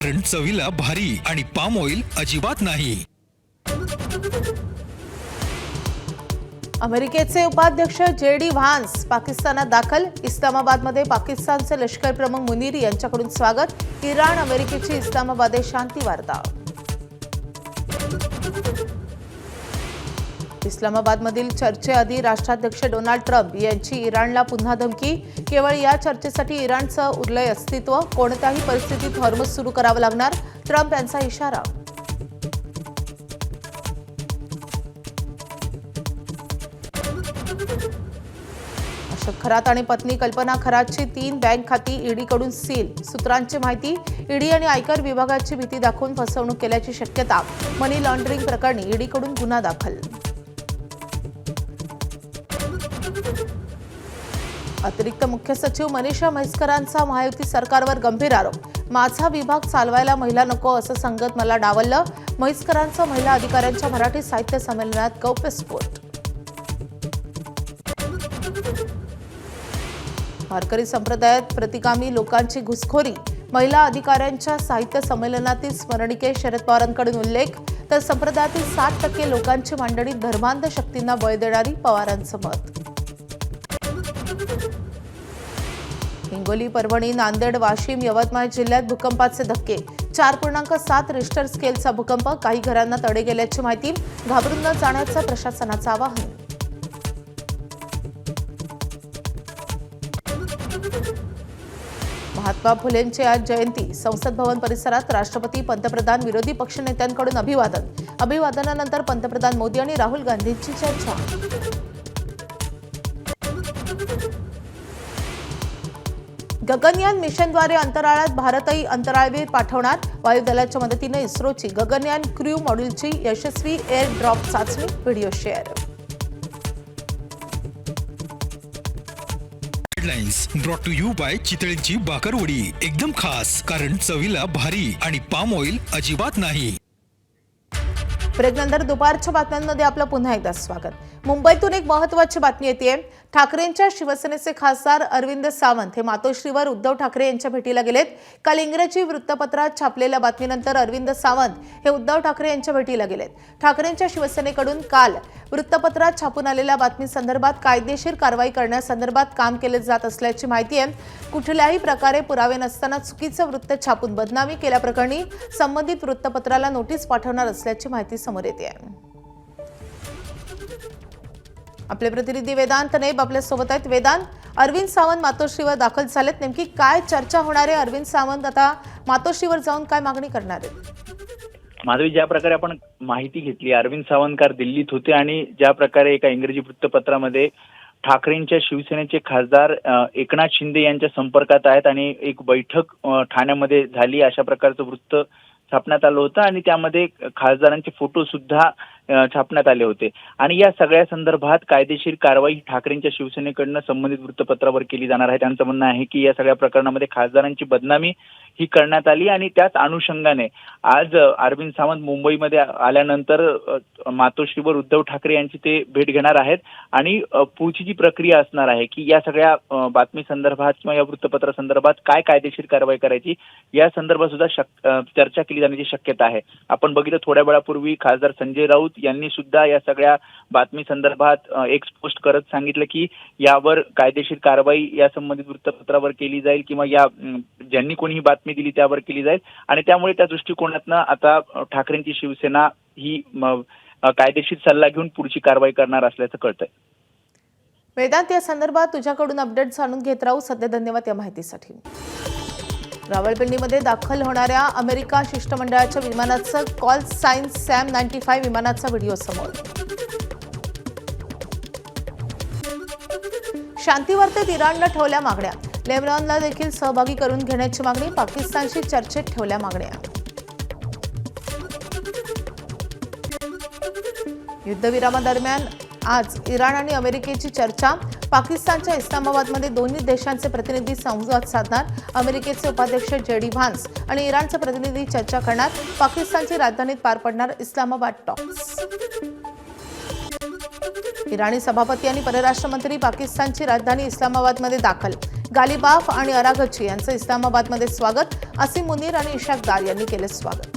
कारण चवीला भारी आणि पाम ऑइल अजिबात नाही। अमेरिकेचे उपाध्यक्ष JD व्हान्स पाकिस्तानात दाखल। इस्लामाबादमध्ये पाकिस्तानचे लष्कर प्रमुख मुनीर यांच्याकडून स्वागत। इराण अमेरिकेची इस्लामाबादे शांती वार्ता। इस्लामाबादमधील चर्चेआधी राष्ट्राध्यक्ष डोनाल्ड ट्रम्प यांची इराणला पुन्हा धमकी। केवळ या चर्चेसाठी इराणचं उरलंय अस्तित्व, कोणत्याही परिस्थितीत हॉर्मुझ सुरू करावं लागणार, ट्रम्प यांचा इशारा। अशोक खरात आणि पत्नी कल्पना खरातची 3 बँक खाती ईडीकडून सील। सूत्रांची माहिती, ईडी आणि आयकर विभागाची भीती दाखवून फसवणूक केल्याची शक्यता। मनी लॉन्ड्रिंग प्रकरणी ईडीकडून गुन्हा दाखल। अतिरिक्त मुख्य सचिव मनीषा म्हैसकरांचा महायुती सरकारवर गंभीर आरोप। माझा विभाग चालवायला महिला नको असं सांगत मला डावललं। म्हैसकरांचा महिला अधिकाऱ्यांच्या मराठी साहित्य संमेलनात गौप्यस्फोट। वारकरी संप्रदायात प्रतिगामी लोकांची घुसखोरी। महिला अधिकाऱ्यांच्या साहित्य संमेलनातील स्मरणिके शरद पवारांकडून उल्लेख। तर संप्रदायातील 60% लोकांची मांडणी धर्मांध शक्तींना बळ देणारी, पवारांचं मत। हिंगोली, परभणी, नांदेड, वाशिम, यवतमाळ जिल्ह्यात भूकंपाचे धक्के। 4.7 रिश्टर स्केलचा भूकंप। काही घरांना तडे गेल्याची माहिती। घाबरून न जाण्याचं प्रशासनाचं आवाहन। महात्मा फुलेंची आज जयंती। संसद भवन परिसरात राष्ट्रपती, पंतप्रधान, विरोधी पक्षनेत्यांकडून अभिवादन। अभिवादनानंतर पंतप्रधान मोदी आणि राहुल गांधींची चर्चा। गगनयान मिशनद्वारे अंतराळात भारतही अंतराळवीर पाठवणार। वायुदलाच्या मदतीने इस्रोची गगनयान क्रू मॉड्यूलची यशस्वी एअर ड्रॉप चाचणी। Video share. Headlines brought to you by चितळेंची बाकरवडी, एकदम खास कारण चवीला भारी आणि पाम ऑइल अजिबात नाही। ब्रेकनंतर दुपारच्या बातम्यांमध्ये आपलं पुन्हा एकदा स्वागत। मुंबईतून एक महत्त्वाची बातमी येतेय। ठाकरेंच्या शिवसेनेचे खासदार अरविंद सावंत हे मातोश्रीवर उद्धव ठाकरे यांच्या भेटीला गेलेत। काल इंग्रजी वृत्तपत्रात छापलेल्या बातमीनंतर अरविंद सावंत हे उद्धव ठाकरे यांच्या भेटीला गेलेत। ठाकरेंच्या शिवसेनेकडून काल वृत्तपत्रात छापून आलेल्या बातमीसंदर्भात कायदेशीर कारवाई करण्यासंदर्भात काम केले जात असल्याची माहिती आहे। कुठल्याही प्रकारे पुरावे नसताना चुकीचं वृत्त छापून बदनामी केल्याप्रकरणी संबंधित वृत्तपत्राला नोटीस पाठवणार असल्याची माहिती समोर येते आहे। आपले प्रतिनिधी वेदांत नेब आपल्या सोबत आहेत। वेदांत, अरविंद सावंत मातोश्रीवर दाखल झालेत, नेमकी काय चर्चा होणार आहे? अरविंद सावंत आता मातोश्रीवर जाऊन काय मागणी करणार आहेत? माधवी, ज्या प्रकारे आपण माहिती घेतली, अरविंद सावंत काल दिल्लीत होते आणि ज्या प्रकारे एका इंग्रजी वृत्तपत्रामध्ये ठाकरेंच्या शिवसेनेचे खासदार एकनाथ शिंदे यांच्या संपर्कात आहेत आणि एक बैठक ठाण्यामध्ये झाली अशा प्रकारचं वृत्त छापण्यात आलं होतं आणि त्यामध्ये खासदारांचे फोटो सुद्धा छापण्यात आले होते। आणि या सगळ्या संदर्भात कायदेशीर कारवाई ठाकरेंच्या शिवसेनेकडनं संबंधित वृत्तपत्रावर केली जाणार आहे। त्यांचं म्हणणं आहे की या सगळ्या प्रकरणामध्ये खासदारांची बदनामी ही करण्यात आली आणि त्याच अनुषंगाने आज अरविंद सावंत मुंबईमध्ये आल्यानंतर मातोश्रीवर उद्धव ठाकरे यांची ते भेट घेणार आहेत आणि पुढची जी प्रक्रिया असणार आहे की या सगळ्या बातमी संदर्भात किंवा या वृत्तपत्रासंदर्भात काय कायदेशीर कारवाई करायची या संदर्भात सुद्धा चर्चा केली जाण्याची शक्यता आहे। आपण बघितलं थोड्या वेळापूर्वी खासदार संजय राऊत यांनी सुद्धा या सगळ्या बातमी संदर्भात एक पोस्ट करत सांगितलं की यावर कायदेशीर कारवाई या संबंधित वृत्तपत्रावर केली जाईल किंवा या ज्यांनी कोणी ही बातमी दिली त्यावर केली जाईल आणि त्यामुळे त्या दृष्टिकोनातनं आता ठाकरेंची शिवसेना ही कायदेशीर सल्ला घेऊन पुढची कारवाई करणार असल्याचं कळतंय। वेदांत, या संदर्भात तुझ्याकडून अपडेट जाणून घेत राहू। सध्या धन्यवाद या माहितीसाठी। रावळपिंडीमध्ये दाखल होणाऱ्या अमेरिका शिष्टमंडळाच्या विमानाचं कॉल साइन सॅम 95 विमानाचा व्हिडिओ समोर। शांतीवार्तेत इराणला ठेवल्या मागण्या। लेबनॉनला देखील सहभागी करून घेण्याची मागणी। पाकिस्तानशी चर्चेत ठेवल्या मागण्या। युद्धविरामादरम्यान आज इराण आणि अमेरिकेची चर्चा। पाकिस्तानच्या इस्लामाबादमध्ये दोन्ही देशांचे प्रतिनिधी संवाद साधणार। अमेरिकेचे उपाध्यक्ष JD व्हान्स आणि इराणचे प्रतिनिधी चर्चा करणार। पाकिस्तानची राजधानीत पार पडणार इस्लामाबाद टॉक्स। इराणी सभापती आणि परराष्ट्र मंत्री पाकिस्तानची राजधानी इस्लामाबादमध्ये दाखल। गालिबाफ आणि अरागची यांचं इस्लामाबादमध्ये स्वागत. असीम मुनीर आणि इशाक दार यांनी केले स्वागत.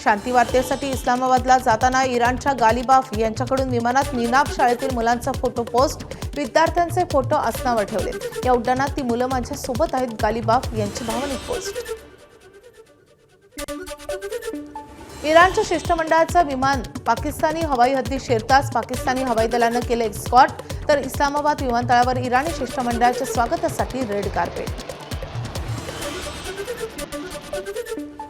शांती वार्तेसाठी इस्लामाबादला जाताना इराणच्या गालिबाफ यांच्याकडून विमानात निनाब शाळेतील मुलांचा फोटो पोस्ट. विद्यार्थ्यांचे फोटो आसनावर ठेवले. या उड्डाणात ती मुलं माझ्या सोबत आहेत, गालिबाफ यांची भावनिक पोस्ट. इराणच्या शिष्टमंडळाचं विमान पाकिस्तानी हवाई हद्दीत शिरताच पाकिस्तानी हवाई दलानं केलं एस्कॉर्ट. तर इस्लामाबाद विमानतळावर इराणी शिष्टमंडळाच्या स्वागतासाठी रेड कार्पेट.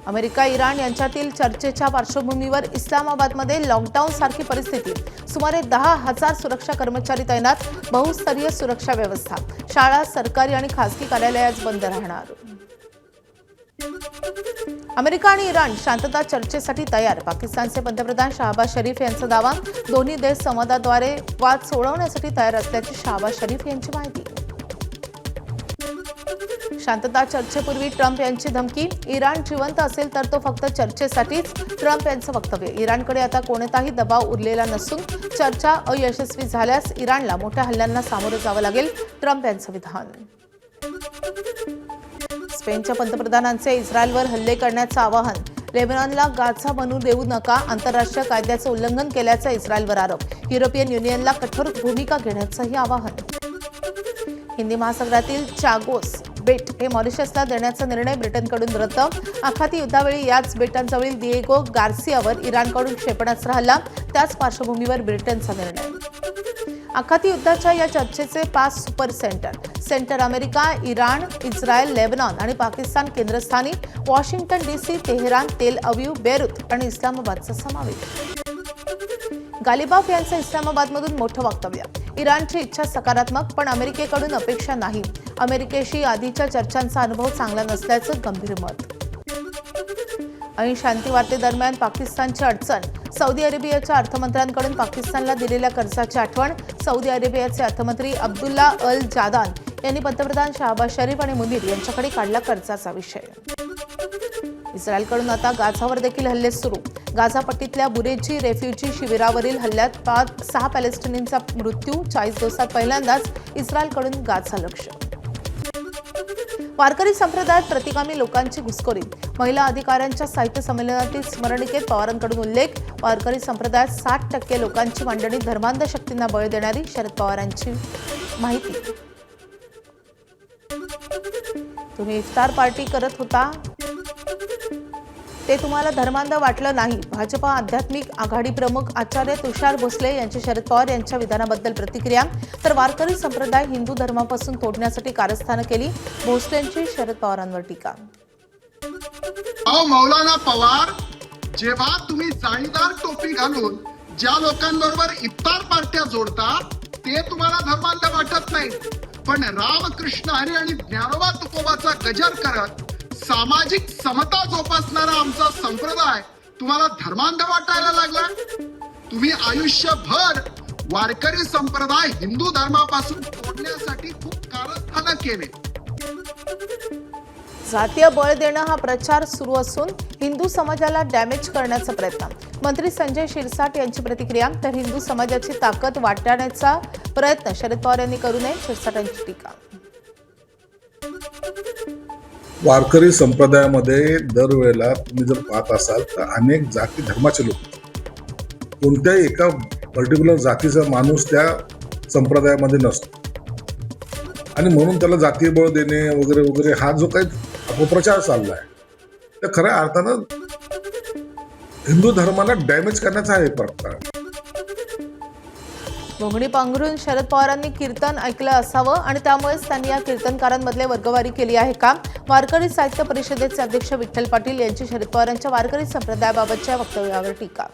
अमेरिका इराण यांच्यातील चर्चेच्या पार्श्वभूमीवर इस्लामाबादमध्ये लॉकडाऊन सारखी परिस्थिती. सुमारे 10,000 सुरक्षा कर्मचारी तैनात. बहुस्तरीय सुरक्षा व्यवस्था. शाळा, सरकारी आणि खासगी कार्यालय आज बंद राहणार. अमेरिका आणि इराण शांतता चर्चेसाठी तयार. पाकिस्तानचे पंतप्रधान शहबाज शरीफ यांचा दावा. दोन्ही देश संवादाद्वारे वाद सोडवण्यासाठी तयार असल्याची शहबाज शरीफ यांची माहिती. शांतता चर्चेपूर्वी ट्रम्प यांची धमकी. इराण जिवंत असेल तर तो फक्त चर्चेसाठीच, ट्रम्प यांचं वक्तव्य. इराणकडे आता कोणताही दबाव उरलेला नसून चर्चा अयशस्वी झाल्यास इराणला मोठ्या हल्ल्यांना सामोरं जावं लागेल, ट्रम्प यांचं विधान. स्पेनच्या पंतप्रधानांचे इस्रायलवर हल्ले करण्याचं आवाहन. लेबनॉनला गाझा बनू देऊ नका, आंतरराष्ट्रीय कायद्याचं उल्लंघन केल्याचा इस्रायलवर आरोप. युरोपियन युनियनला कठोर भूमिका घेण्याचंही आवाहन. हिंदी महासागरातील चागोस बेट हे मॉरिशसला देण्याचा निर्णय ब्रिटनकडून रद्द. आखाती युद्धावेळी याच बेटांजवळील दिएगो गार्सियावर इराणकडून क्षेपणास्त्र हल्ला. त्याच पार्श्वभूमीवर ब्रिटनचा निर्णय. आखाती युद्धाच्या या चर्चेचे 5 super centre America, Iran, Israel, Lebanon आणि पाकिस्तान केंद्रस्थानी. वॉशिंग्टन DC, तेहरान, तेल अवीव, बेरूत आणि इस्लामाबादचा समावेश. गालिबाफ यांचं इस्लामाबादमधून मोठं वक्तव्य. इराणची इच्छा सकारात्मक, पण अमेरिकेकडून अपेक्षा नाही. अमेरिकेशी आधीच्या चर्चांचा अनुभव चांगला नसल्याचं गंभीर मत. आणि शांती वार्तेदरम्यान पाकिस्तानची अडचण. सौदी अरेबियाच्या अर्थमंत्र्यांकडून पाकिस्तानला दिलेल्या कर्जाची आठवण. सौदी अरेबियाचे अर्थमंत्री अब्दुल्ला अल जादान यांनी पंतप्रधान शहबाज शरीफ आणि मुनीर यांच्याकडे काढला कर्जाचा विषय. इस्रायलकडून आता गाझावर देखील हल्ले सुरू. गाझा पट्टीतल्या बुरेजी रेफ्युजी शिबिरावरील हल्ल्यात 6 पॅलेस्टिनींचा मृत्यू. 40 दिवसात पहिल्यांदाच इस्रायलकडून गाझा लक्ष्य. वारकरी संप्रदायात प्रतिगामी लोकांची घुसखोरी. महिला अधिकाऱ्यांच्या साहित्य संमेलनातील स्मरणिकेत पवारांकडून उल्लेख. वारकरी संप्रदायात 60% लोकांची मांडणी धर्मांध शक्तींना बळ देणारी. शरद पवारांची माहिती. तुम्ही इफ्तार पार्टी करत होता ते तुम्हाला धर्मांध वाटलं नाही. भाजपा आध्यात्मिक आघाडी प्रमुख आचार्य तुषार भोसले यांची शरद पवार यांच्या विधानाबद्दल प्रतिक्रिया. तर वारकरी संप्रदाय हिंदू धर्मापासून तोडण्यासाठी कारस्थानं केली. भोसलेंची शरद पवारांवर टीका. मौलाना पवार, जेव्हा तुम्ही जाळीदार टोपी घालून ज्या लोकांबरोबर इफ्तार पार्ट्या जोडता ते तुम्हाला धर्मांध वाटत नाही, पण रामकृष्ण हरी आणि ज्ञानोबा तुकोबाचा गजर करत सामाजिक समता जोपासणारा आमचा संप्रदाय तुम्हाला धर्मांध वाटायला लागला. तुम्ही आयुष्यभर वारकरी संप्रदाय हिंदू धर्मापासून तोडण्यासाठी खूप कारस्थानं केले. जातीय बळ देणं हा प्रचार सुरू असून हिंदू समाजाला डॅमेज करण्याचा प्रयत्न. मंत्री संजय शिरसाट यांची प्रतिक्रिया. तर हिंदू समाजाची ताकद वाटण्याचा प्रयत्न शरद पवार यांनी करू नये, शिरसाटांची टीका. वारकरी संप्रदायामध्ये दरवेळेला तुम्ही जर पाहत असाल तर अनेक जाती धर्माचे लोक, कोणत्याही एका पर्टिक्युलर जातीचा माणूस त्या संप्रदायामध्ये नसतो आणि म्हणून त्याला जातीय बळ देणे वगैरे वगैरे हा जो काही अपप्रचार चालला आहे त्या खऱ्या अर्थानं हिंदू धर्माला डॅमेज करण्याचा हा एक प्रकार. घोंगडी पांघरून शरद पवारांनी कीर्तन ऐकलं असावं आणि त्यामुळेच त्यांनी या कीर्तनकारांमधले वर्गवारी केली आहे का? वारकरी साहित्य परिषदेचे अध्यक्ष विठ्ठल पाटील यांची शरद पवारांच्या वारकरी संप्रदायाबाबतच्या वक्तव्यावर टीका.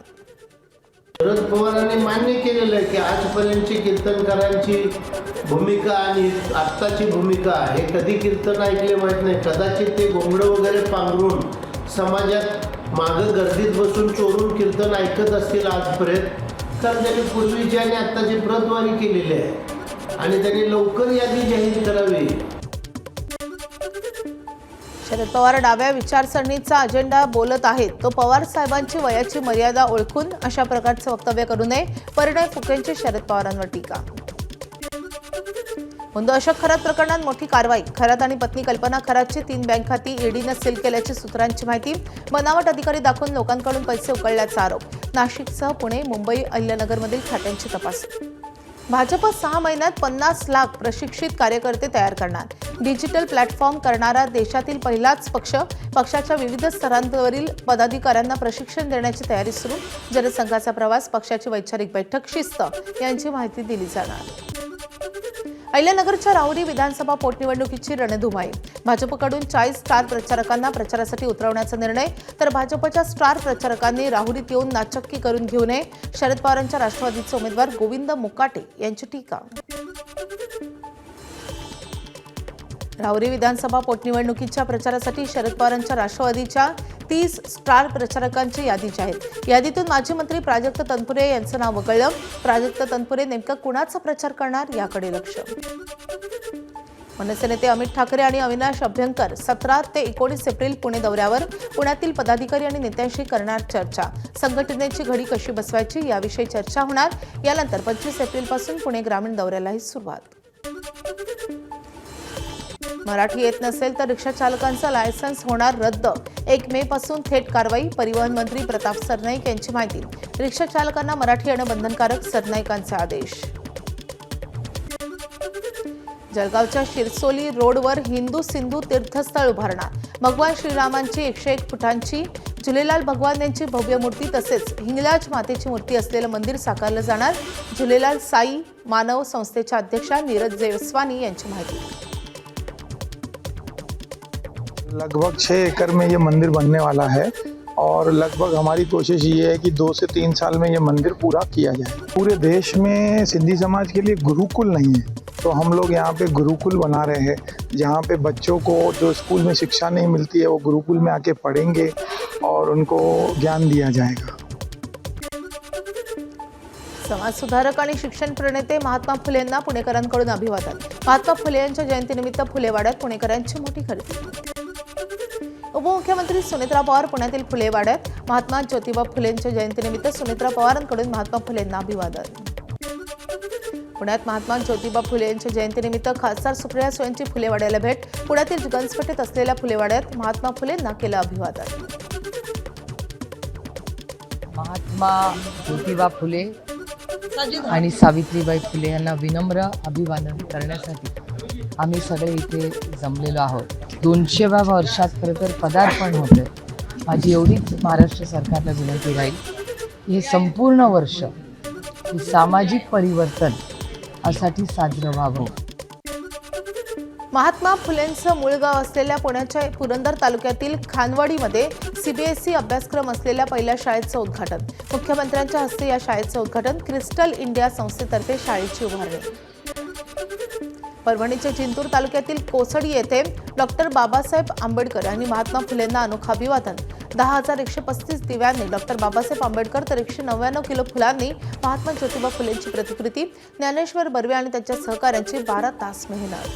शरद पवारांनी मान्य केलेलं आहे की आजपर्यंतची कीर्तनकारांची भूमिका आणि आत्ताची भूमिका हे कधी कीर्तन ऐकले माहीत नाही. कदाचित ते घोंगडं वगैरे पांघरून समाजात मागं गर्दीत बसून चोरून कीर्तन ऐकत असतील आजपर्यंत. तर त्यांनी पूर्वीची आणि आत्ताची प्रतवारी केलेली आहे आणि त्यांनी लवकर यादी जाहीर करावी. शरद पवार डाव्या विचारसरणीचा अजेंडा बोलत आहेत. तो पवार साहेबांची वयाची मर्यादा ओळखून अशा प्रकारचं वक्तव्य करू नये. परिणय फुकेंची शरद पवारांवर टीका. मुंदो अशोक खरात प्रकरणात मोठी कारवाई. खरात आणि पत्नी कल्पना खरातची 3 बँक खाती ईडीनं सील केल्याची सूत्रांची माहिती. बनावट अधिकारी दाखवून लोकांकडून पैसे उकळल्याचा आरोप. नाशिकसह पुणे, मुंबई, अहिल्यानगरमधील खात्यांची तपासणी. भाजप 6 महिन्यात 50 लाख प्रशिक्षित कार्यकर्ते तयार करणार. डिजिटल प्लॅटफॉर्म करणारा देशातील पहिलाच पक्ष. पक्षाच्या विविध स्तरांवरील पदाधिकाऱ्यांना प्रशिक्षण देण्याची तयारी सुरू. जनसंघाचा प्रवास, पक्षाची वैचारिक बैठक, शिस्त यांची माहिती दिली जाणार. अहिल्यानगरच्या राहुरी विधानसभा पोटनिवडणुकीची रणधुमाळी. भाजपकडून 40 स्टार प्रचारकांना प्रचारासाठी उतरवण्याचा निर्णय, तर भाजपच्या स्टार प्रचारकांनी राहुरीत येऊन नाचक्की करून घेऊ नये. शरद पवारांच्या राष्ट्रवादीचे उमेदवार गोविंद मुकाटे यांची टीका. राहुरी विधानसभा पोटनिवडणुकीच्या प्रचारासाठी शरद पवारांच्या राष्ट्रवादीच्या 30 स्टार प्रचारकांची यादी जाहीर. यादीतून माजी मंत्री प्राजक्त तनपुरे यांचं नाव वगळलं. प्राजक्त तनपुरे नेमका कुणाचा प्रचार करणार याकडे लक्ष. मनसे नेते अमित ठाकरे आणि अविनाश अभ्यंकर 17 ते 19 एप्रिल पुणे दौऱ्यावर. पुण्यातील पदाधिकारी आणि नेत्यांशी करणार चर्चा. संघटनेची घडी कशी बसवायची याविषयी चर्चा होणार. यानंतर 25 एप्रिलपासून पुणे ग्रामीण दौऱ्यालाही सुरुवात. मराठी येत नसेल तर रिक्षा चालकांचं लायसन्स होणार रद्द. 1 मे पासून थेट कारवाई. परिवहन मंत्री प्रताप सरनाईक यांची माहिती. रिक्षा चालकांना मराठी येणं बंधनकारक. सरनाईकांचे आदेश. जळगावच्या शिरसोली रोडवर हिंदू सिंधू तीर्थस्थळ उभारणार. भगवान श्रीरामांची 101 फुटांची झुलेलाल भगवान यांची भव्य मूर्ती तसेच हिंगलाज मातेची मूर्ती असलेलं मंदिर साकारलं जाणार. झुलेलाल साई मानव संस्थेच्या अध्यक्षा नीरज जेसवानी यांची माहिती. लगभग 6 एकड़ में ये मंदिर बनने वाला है और लगभग हमारी कोशिश ये है कि 2 से 3 साल में ये मंदिर पूरा किया जाए. पूरे देश में सिंधी समाज के लिए गुरुकुल नहीं है, तो हम लोग यहाँ पे गुरुकुल बना रहे हैं जहाँ पे बच्चों को जो स्कूल में शिक्षा नहीं मिलती है वो गुरुकुल में आके पढ़ेंगे और उनको ज्ञान दिया जाएगा. समाजसुधारक आणि शिक्षण प्रणेते महात्मा फुलेंना पुणेकरांकडून अभिवादन. महात्मा फुले यांच्या जयंतीनिमित्त फुलेवाड्यात पुणेकरांची मोठी गर्दी. उपमुख्यमंत्री सुनेत्रा पवार पुण्यातील फुलेवाड्यात. महात्मा ज्योतिबा फुलेंच्या जयंतीनिमित्त सुनेत्रा पवारांकडून महात्मा फुलेंना अभिवादन. पुण्यात महात्मा ज्योतिबा फुले यांच्या जयंतीनिमित्त खासदार सुप्रिया सुळेंची फुलेवाड्याला भेट. पुण्यातील गंजपेठेत असलेल्या फुलेवाड्यात महात्मा फुलेंना केलं अभिवादन. महात्मा ज्योतिबा फुले आणि सावित्रीबाई फुले यांना विनम्र अभिवादन करण्यासाठी आम्ही सगळे इथे जमलेलो आहोत. 200व्या वर्षात खरं तर पदार्पण होतं. माझी एवढीच महाराष्ट्र सरकारला विनंती राहील की हे संपूर्ण वर्ष हे सामाजिक परिवर्तन यासाठी साजरं व्हावं. महात्मा फुलेंचं मूळ गाव असलेल्या पुण्याच्या पुरंदर तालुक्यातील खानवाडीमध्ये सीबीएसई अभ्यासक्रम असलेल्या पहिल्या शाळेचं उद्घाटन. मुख्यमंत्र्यांच्या हस्ते या शाळेचं उद्घाटन. क्रिस्टल इंडिया संस्थेतर्फे शाळेची उभारणी. परभणीच्या जिंतूर तालुक्यातील कोसडी येथे डॉक्टर बाबासाहेब आंबेडकर आणि महात्मा फुलेंना अनोखं अभिवादन. 10,135 दिव्यांनी डॉक्टर बाबासाहेब आंबेडकर तर 199 किलो फुलांनी महात्मा ज्योतिबा फुलेंची प्रतिकृती. ज्ञानेश्वर बर्वे आणि त्यांच्या सहकाऱ्यांची 12 तास मेहनत.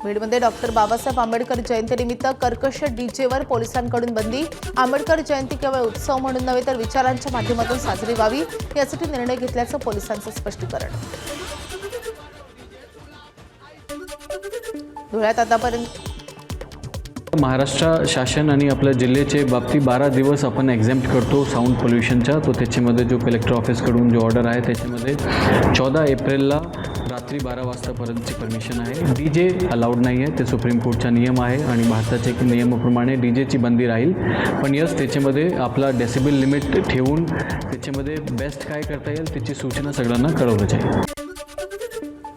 बीडमध्ये डॉक्टर बाबासाहेब आंबेडकर जयंतीनिमित्त कर्कश डीजेवर पोलिसांकडून बंदी. आंबेडकर जयंती केवळ उत्सव म्हणून नव्हे तर विचारांच्या माध्यमातून साजरी व्हावी यासाठी निर्णय घेतल्याचं पोलिसांचं स्पष्टीकरण. धुळ्यात आतापर्यंत महाराष्ट्र शासन आणि आपल्या जिल्ह्याचे बाबतीत 12 दिवस आपण एक्झॅम्प्ट करतो साऊंड पोल्युशनचा. तो त्याच्यामध्ये जो कलेक्टर ऑफिसकडून जो ऑर्डर आहे त्याच्यामध्ये 14 एप्रिलला रात्री 12 वाजतापर्यंतची परमिशन आहे. डीजे अलाउड नाही आहे. ते सुप्रीम कोर्टचा नियम आहे आणि भारताच्या नियमाप्रमाणे डीजेची बंदी राहील. पण यस त्याच्यामध्ये आपला डेसिबल लिमिट ठेवून त्याच्यामध्ये बेस्ट काय करता येईल त्याची सूचना सगळ्यांना कळवलं जाईल.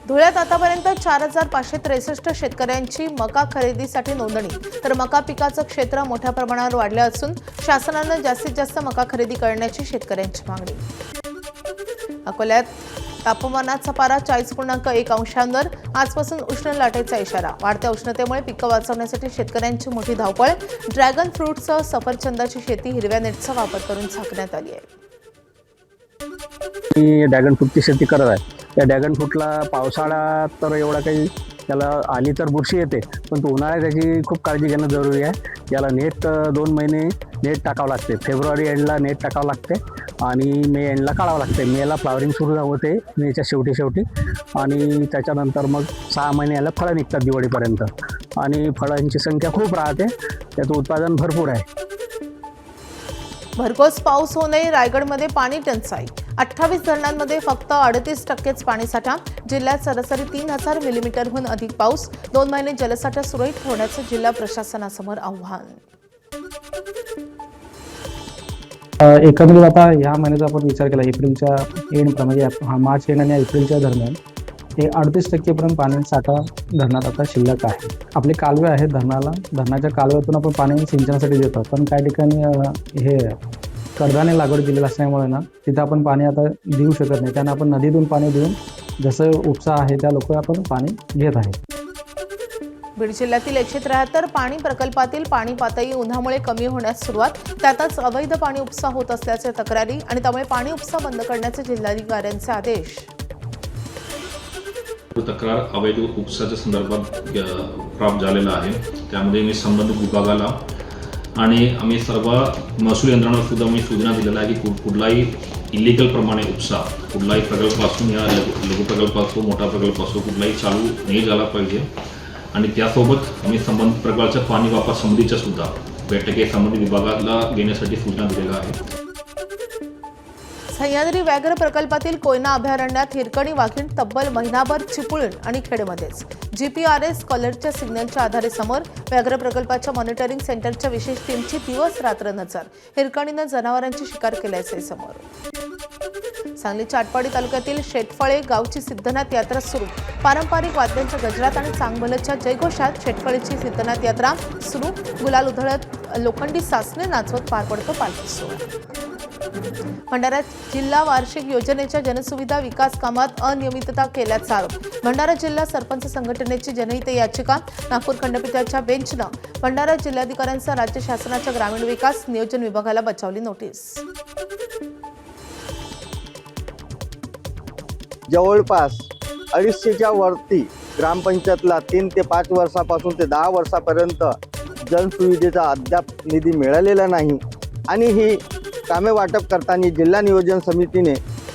धुळ्यात आतापर्यंत 4,563 शेतकऱ्यांची मका खरेदीसाठी नोंदणी. तर मका पिकाचं क्षेत्र मोठ्या प्रमाणावर वाढलं असून शासनानं जास्तीत जास्त मका खरेदी करण्याची शेतकऱ्यांची मागणी. अकोल्यात तापमानाचा पारा 40.1 अंशांवर. आजपासून उष्ण लाटेचा इशारा. वाढत्या उष्णतेमुळे पिकं वाचवण्यासाठी शेतकऱ्यांची मोठी धावपळ. ड्रॅगन फ्रूटसह सफरचंदाची शेती हिरव्या नेटचा वापर करून झाकण्यात आली आहे. मी ड्रॅगन फ्रूटची शेती करत आहे. त्या ड्रॅगन फ्रूटला पावसाळा तर एवढा काही त्याला आली तर बुरशी येते, पण तो उन्हाळ्यात त्याची खूप काळजी घेणं जरुरी आहे. याला नेट 2 महिने नेट टाकावं लागते. फेब्रुवारी एंडला नेट टाकावं लागते आणि मे एंडला काढावं लागते. मेला फ्लावरिंग सुरू होते, मेच्या शेवटी आणि त्याच्यानंतर मग 6 महिने याला फळं निघतात दिवाळीपर्यंत. आणि फळांची संख्या खूप राहते, त्याचं उत्पादन भरपूर आहे. भरघोस पाऊस होऊ नये, रायगडमध्ये पाणी टंचाई. 28 धरणांमध्ये फक्त 38% पाणीसाठा. जिल्ह्यात सरासरी 3000 मिलीमीटरहून अधिक पाऊस. 2 महिने जलसाठा सुरळीत ठेवण्याचं जिल्हा प्रशासनासमोर आव्हान. एकंदरीत आता ह्या महिन्याचा आपण विचार केला, एप्रिलच्या एंड म्हणजे मार्च एंड आणि एप्रिलच्या दरम्यान हे 38% पाणी साठा धरणात आता शिल्लक आहे. आपले कालवे आहेत धरणाच्या कालव्यातून आपण पाणी सिंचनासाठी देतो, पण काही ठिकाणी हे कडधान्य लागवड केलेलं असल्यामुळे ना तिथं आपण पाणी आता देऊ शकत नाही. त्यांना आपण नदीतून पाणी देऊन जसं उपसा आहे त्या लोक आपण पाणी घेत आहे. बीड जिल्ह्यातील 173 पाणी प्रकल्पातील पाणी पातळी उन्हामुळे कमी होण्यास सुरुवात. त्यातच अवैध पाणी उपसा होत असल्याच्या तक्रारी आणि त्यामुळे पाणी उपसा बंद करण्याचे जिल्हाधिकाऱ्यांचे आदेश. तक्रार अवैध उपसाच्या संदर्भात प्राप्त झालेला आहे. त्यामध्ये मी संबंधित विभागाला आणि आम्ही सर्व महसूल यंत्रणांना सुद्धा मी सूचना दिलेल्या आहे की कुठलाही इलिगल प्रमाणे उपसा कुठलाही प्रकल्प असून या लघु प्रकल्प असो मोठा प्रकल्प असो कुठलाही चालू नाही झाला पाहिजे. आणि त्यासोबत आम्ही संबंधित प्रकारच्या पाणी वापर समितीच्या सुद्धा बैठकी संबंधित विभागाला घेण्यासाठी सूचना दिलेल्या आहेत. सह्याद्री व्याघ्र प्रकल्पातील कोयना अभयारण्यात हिरकणी वाघीण तब्बल महिनाभर चिपळूण आणि खेडमध्येच. जीपीआरएस कॉलरच्या सिग्नलच्या आधारे समोर. व्याघ्र प्रकल्पाच्या मॉनिटरिंग सेंटरच्या विशेष टीमची दिवस रात्र नजर. हिरकणीनं जनावरांची शिकार केल्याचे समोर. सांगलीच्या आटपाडी तालुक्यातील शेटफळे गावची सिद्धनाथ यात्रा सुरू. पारंपरिक वाद्यांच्या गजरात आणि चांगभलच्या जयघोषात शेटफळेची सिद्धनाथ यात्रा सुरू. गुलाल उधळत लोखंडी सासने नाचवत पार पडतो पालखी सोहळा. भंडारा जिल्हा वार्षिक योजनेच्या जनसुविधा विकास कामात अनियमितता केल्याचा आरोप. भंडारा जिल्हा सरपंच संघटनेची जनहित याचिका. नागपूर खंडपीठाच्या बेंचनं भंडारा जिल्हाधिकाऱ्यांसह राज्य शासनाच्या ग्रामीण विकास नियोजन विभागाला बजावली नोटीस. जवळपास 250च्या वरती ग्रामपंचायतला 3 ते 5 वर्षापासून ते 10 वर्षापर्यंत जनसुविधेचा अद्याप निधी मिळालेला नाही. आणि ही कामे वाटप करताना जिल्हा नियोजन समितीने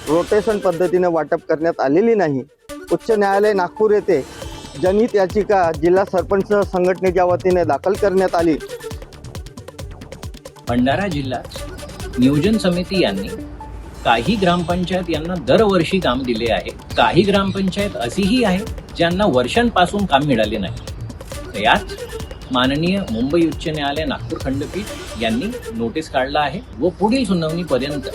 रोटेशन पद्धतीने वाटप करण्यात आलेली नाही. उच्च न्यायालय नागपूर येथे जनहित याचिका जिल्हा सरपंच संघटनेच्या वतीने दाखल करण्यात आली. भंडारा जिल्हा नियोजन समिती यांनी काही ग्रामपंचायत यांना दरवर्षी काम दिले आहे. काही ग्रामपंचायत अशीही आहे ज्यांना वर्षांपासून काम मिळाले नाही. यात माननीय मुंबई उच्च न्यायालय नागपूर खंडपीठ यांनी नोटीस काढला आहे व पुढील सुनावणीपर्यंत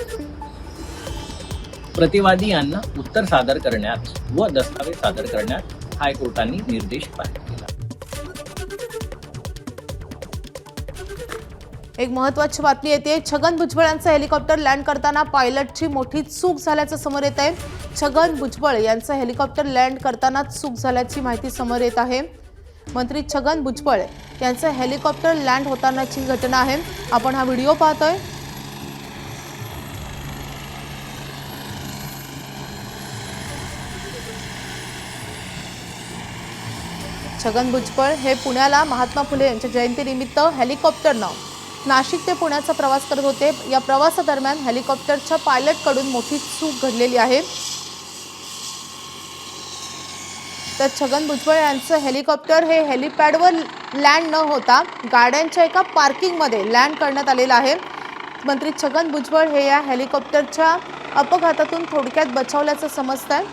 प्रतिवादी यांना उत्तर सादर करण्यात व दस्तावेज सादर करण्यात हायकोर्टाने निर्देश पारित केला. एक महत्त्वाची बातमी येते. छगन भुजबळ यांचं हेलिकॉप्टर लँड करताना पायलटची मोठी चूक झाल्याचं समोर येत आहे. छगन भुजबळ यांचं हेलिकॉप्टर लँड करताना चूक झाल्याची माहिती समोर येत आहे. मंत्री छगन भुजबळ यांचं हेलिकॉप्टर लँड होतानाची घटना आहे. आपण हा व्हिडिओ पाहतोय. छगन भुजबळ हे पुण्याला महात्मा फुले यांच्या जयंतीनिमित्त हेलिकॉप्टरनं नाशिक ते पुण्याचा प्रवास करत होते. या प्रवासादरम्यान हेलिकॉप्टरच्या पायलटकडून मोठी चूक घडलेली आहे. तर छगन भुजबळ यांचं हेलिकॉप्टर हे हेलिपॅडवर लँड न होता गाड्यांच्या एका पार्किंगमध्ये लँड करण्यात आलेलं आहे. मंत्री छगन भुजबळ हे या हेलिकॉप्टरच्या अपघातातून थोडक्यात बचावल्याचं समजतंय.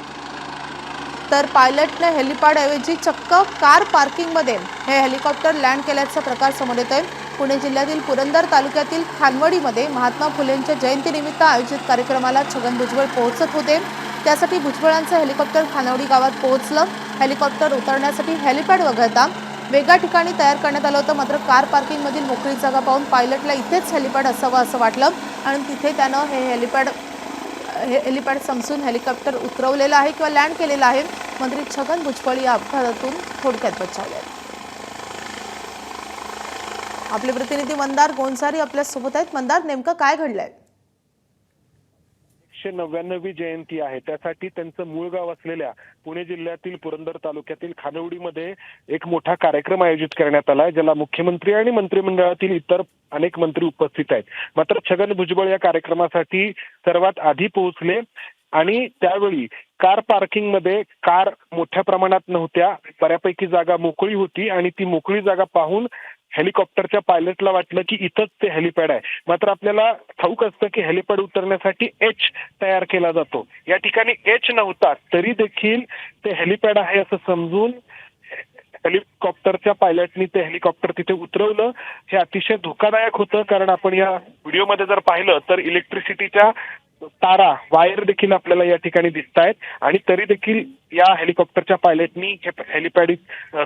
तर पायलटने हेलिपॅडऐवजी चक्क कार पार्किंगमध्ये हे हेलिकॉप्टर लँड केल्याचा प्रकार समोर येतोय. पुणे जिल्ह्यातील पुरंदर तालुक्यातील खानवडीमध्ये महात्मा फुलेंच्या जयंतीनिमित्त आयोजित कार्यक्रमाला छगन भुजबळ पोहोचत होते. त्यासाठी भुजबळांचं हेलिकॉप्टर खानवडी गावात पोहोचलं. हेलिकॉप्टर उतरण्यासाठी हेलिपॅड वगळता वेगळ्या ठिकाणी तयार करण्यात आलं होतं. मात्र कार पार्किंगमधील मोकळी जागा पाहून पायलटला इथेच हेलिपॅड असावं असं वाटलं आणि तिथे त्यानं हे हेलिपॅड समजून हेलिकॉप्टर उतरवलेलं आहे किंवा लँड केलेलं आहे. मंत्री छगन भुजबळ या अपघातातून थोडक्यात बचावले. आपले प्रतिनिधी मंदार गोंसारी आपल्या सोबत आहेत. मंदार, नेमकं काय घडलंय? 599वी जयंती आहे. त्यासाठी त्यांचं मूळ गाव असलेल्या पुणे जिल्ह्यातील पुरंदर तालुक्यातील खानवडीमध्ये एक मोठा कार्यक्रम आयोजित करण्यात आला आहे, ज्याला मुख्यमंत्री आणि मंत्रिमंडळातील इतर अनेक मंत्री उपस्थित आहेत. मात्र छगन भुजबळ या कार्यक्रमासाठी सर्वात आधी पोहोचले आणि त्यावेळी कार पार्किंग मध्ये कार मोठ्या प्रमाणात नव्हत्या, बऱ्यापैकी जागा मोकळी होती आणि ती मोकळी जागा पाहून हेलिकॉप्टरच्या पायलटला वाटलं की इथंच ते हेलिपॅड आहे. मात्र आपल्याला ठाऊक असतं की हेलिपॅड उतरण्यासाठी एच तयार केला जातो. या ठिकाणी एच नव्हता तरी देखील ते हेलिपॅड आहे असं समजून हेलिकॉप्टरच्या पायलटनी ते हेलिकॉप्टर तिथे उतरवलं. हे अतिशय धोकादायक होतं, कारण आपण या व्हिडिओमध्ये जर पाहिलं तर इलेक्ट्रिसिटीच्या तारा वायर देखील आपल्याला या ठिकाणी दिसत आहेत आणि तरी देखील या हेलिकॉप्टरच्या पायलटनी हे हेलिपॅड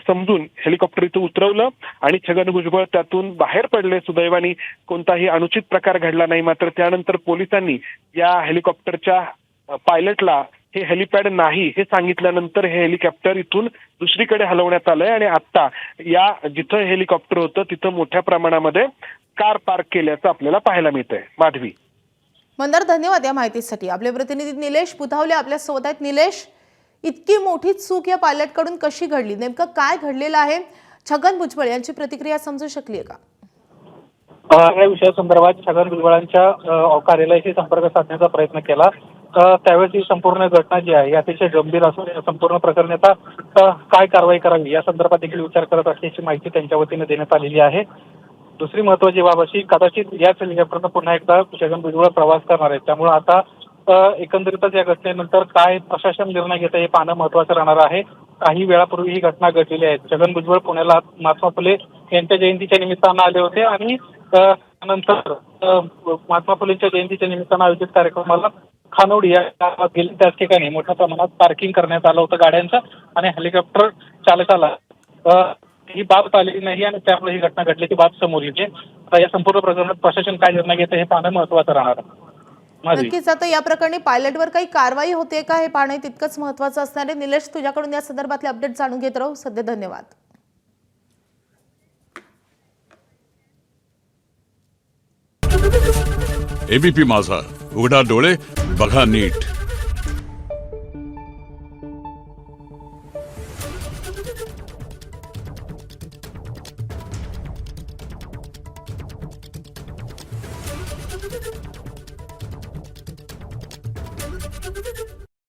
समजून हेलिकॉप्टर इथं उतरवलं आणि छगन भुजबळ त्यातून बाहेर पडले. सुदैवाने कोणताही अनुचित प्रकार घडला नाही. मात्र त्यानंतर पोलिसांनी या हेलिकॉप्टरच्या पायलटला हे हेलिपॅड नाही हे सांगितल्यानंतर हे हेलिकॉप्टर इथून दुसरीकडे हलवण्यात आलंय आणि आता या जिथं हेलिकॉप्टर होतं तिथं मोठ्या प्रमाणामध्ये कार पार्क केल्याचं आपल्याला पाहायला मिळतंय. माधवी. मंदार, धन्यवाद या माहितीसाठी. आपले प्रतिनिधी निलेश बुधावले आपल्या सोबत आहेत. निलेश, इतकी मोठी चूक या पायलटकडून कशी घडली? नेमकं काय घडलेलं आहे? छगन भुजबळ यांची प्रतिक्रिया समजू शकली का? या विषयासंदर्भात छगन भुजबळांच्या कार्यालयाशी संपर्क साधण्याचा प्रयत्न केला. त्यावेळेस ही संपूर्ण घटना जी आहे अतिशय गंभीर असून या संपूर्ण प्रकरणी आता काय कारवाई करावी या संदर्भात देखील विचार करत असल्याची माहिती त्यांच्या वतीने देण्यात आलेली आहे. दुसरी महत्वाची बाब अशी, कदाचित याच हेलिकॉप्टरनं पुन्हा एकदा छगन भुजबळ प्रवास करणार आहेत. त्यामुळे आता एकंदरीतच या घटनेनंतर काय प्रशासन निर्णय घेतं हे पाहणं महत्वाचं राहणार आहे. काही वेळापूर्वी ही घटना घडलेली आहे. छगन भुजबळ पुण्याला महात्मा फुले यांच्या जयंतीच्या निमित्तानं आले होते आणि त्यानंतर महात्मा फुलेंच्या जयंतीच्या निमित्तानं आयोजित कार्यक्रमाला खानवडी या गावात गेले. त्याच ठिकाणी मोठ्या प्रमाणात पार्किंग करण्यात आलं होतं गाड्यांचं आणि हेलिकॉप्टर चालकाला ही बाब आलेली नाही आणि त्यामुळे ही घटना घडल्याची बाब समोर येते. या संपूर्ण प्रकरणात प्रशासन काय निर्णय घेतं हे पाहणं महत्वाचं राहणार आहे. नक्कीच आता या प्रकरणी पायलटवर काही कारवाई होते का हे पाहणं तितकंच महत्वाचं असणार आहे. निलेश, तुझ्याकडून या संदर्भातले अपडेट जाणून घेत राहू. सध्या धन्यवाद. एबीपी माझा, उघडा डोळे बघा नीट.